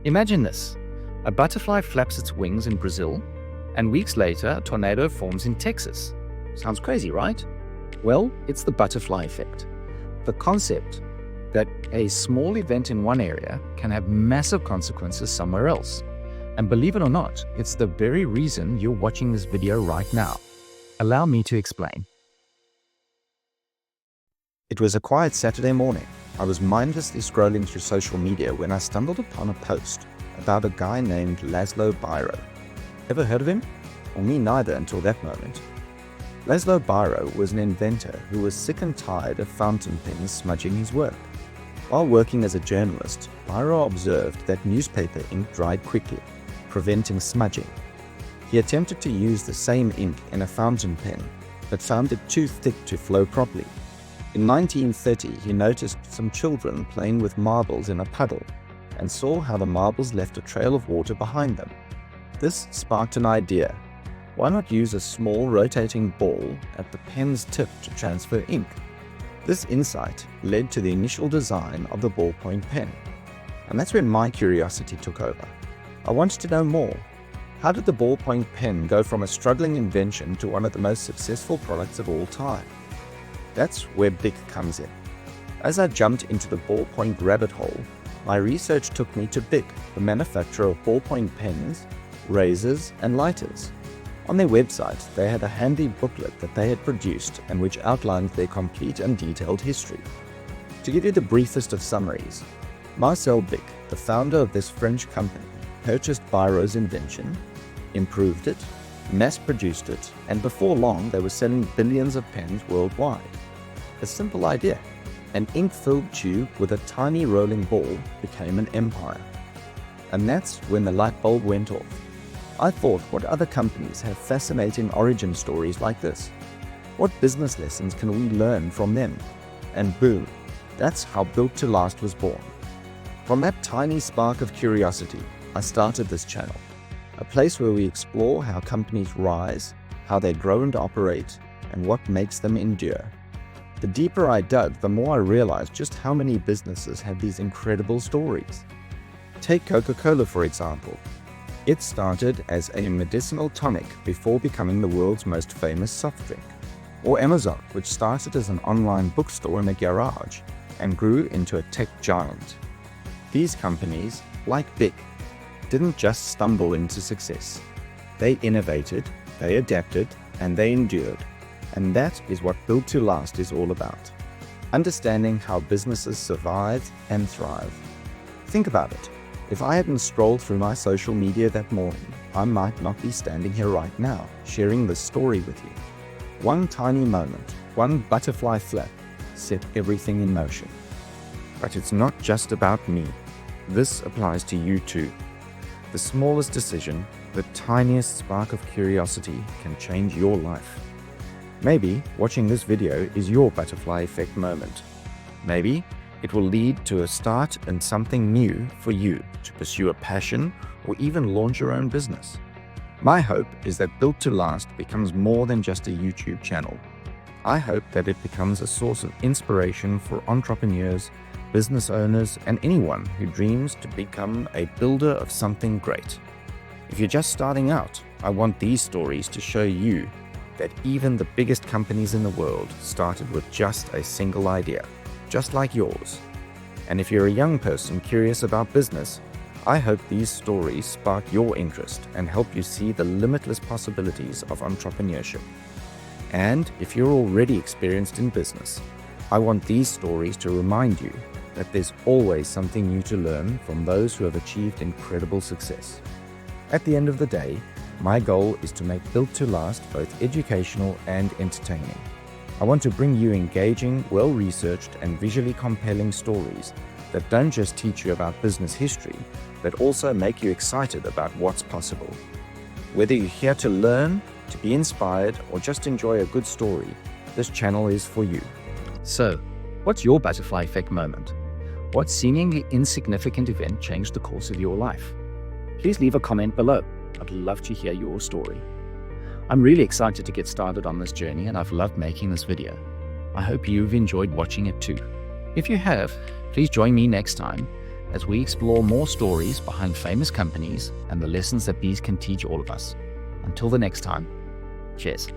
Imagine this. A butterfly flaps its wings in Brazil, and weeks later, a tornado forms in Texas. Sounds crazy, right? Well, it's the butterfly effect. The concept that a small event in one area can have massive consequences somewhere else. And believe it or not, it's the very reason you're watching this video right now. Allow me to explain. It was a quiet Saturday morning. I was mindlessly scrolling through social media when I stumbled upon a post about a guy named Laszlo Biro. Ever heard of him? Well, me neither until that moment. Laszlo Biro was an inventor who was sick and tired of fountain pens smudging his work. While working as a journalist, Biro observed that newspaper ink dried quickly, preventing smudging. He attempted to use the same ink in a fountain pen, but found it too thick to flow properly. In 1930, he noticed some children playing with marbles in a puddle and saw how the marbles left a trail of water behind them. This sparked an idea. Why not use a small rotating ball at the pen's tip to transfer ink? This insight led to the initial design of the ballpoint pen. And that's when my curiosity took over. I wanted to know more. How did the ballpoint pen go from a struggling invention to one of the most successful products of all time? That's where Bic comes in. As I jumped into the ballpoint rabbit hole, my research took me to Bic, the manufacturer of ballpoint pens, razors, and lighters. On their website, they had a handy booklet that they had produced and which outlined their complete and detailed history. To give you the briefest of summaries, Marcel Bic, the founder of this French company, purchased Biro's invention, improved it, mass-produced it, and before long they were selling billions of pens worldwide. A simple idea. An ink-filled tube with a tiny rolling ball became an empire. And that's when the light bulb went off. I thought, what other companies have fascinating origin stories like this? What business lessons can we learn from them? And boom, that's how Built to Last was born. From that tiny spark of curiosity, I started this channel. A place where we explore how companies rise, how they grow and operate, and what makes them endure. The deeper I dug, the more I realized just how many businesses have these incredible stories. Take Coca-Cola, for example. It started as a medicinal tonic before becoming the world's most famous soft drink. Or Amazon, which started as an online bookstore in a garage and grew into a tech giant. These companies, like Bic, didn't just stumble into success. They innovated, they adapted, and they endured. And that is what Built to Last is all about. Understanding how businesses survive and thrive. Think about it. If I hadn't scrolled through my social media that morning, I might not be standing here right now, sharing this story with you. One tiny moment, one butterfly flap, set everything in motion. But it's not just about me. This applies to you too. The smallest decision, the tiniest spark of curiosity can change your life. Maybe watching this video is your butterfly effect moment. Maybe it will lead to a start and something new for you to pursue a passion or even launch your own business. My hope is that Built to Last becomes more than just a YouTube channel. I hope that it becomes a source of inspiration for entrepreneurs, business owners, and anyone who dreams to become a builder of something great. If you're just starting out, I want these stories to show you that even the biggest companies in the world started with just a single idea, just like yours. And if you're a young person curious about business, I hope these stories spark your interest and help you see the limitless possibilities of entrepreneurship. And if you're already experienced in business, I want these stories to remind you that there's always something new to learn from those who have achieved incredible success. At the end of the day, my goal is to make Built to Last both educational and entertaining. I want to bring you engaging, well-researched, and visually compelling stories that don't just teach you about business history, but also make you excited about what's possible. Whether you're here to learn, to be inspired, or just enjoy a good story, this channel is for you. So, what's your butterfly effect moment? What seemingly insignificant event changed the course of your life? Please leave a comment below. I'd love to hear your story. I'm really excited to get started on this journey, and I've loved making this video. I hope you've enjoyed watching it too. If you have, please join me next time as we explore more stories behind famous companies and the lessons that these can teach all of us. Until the next time, cheers.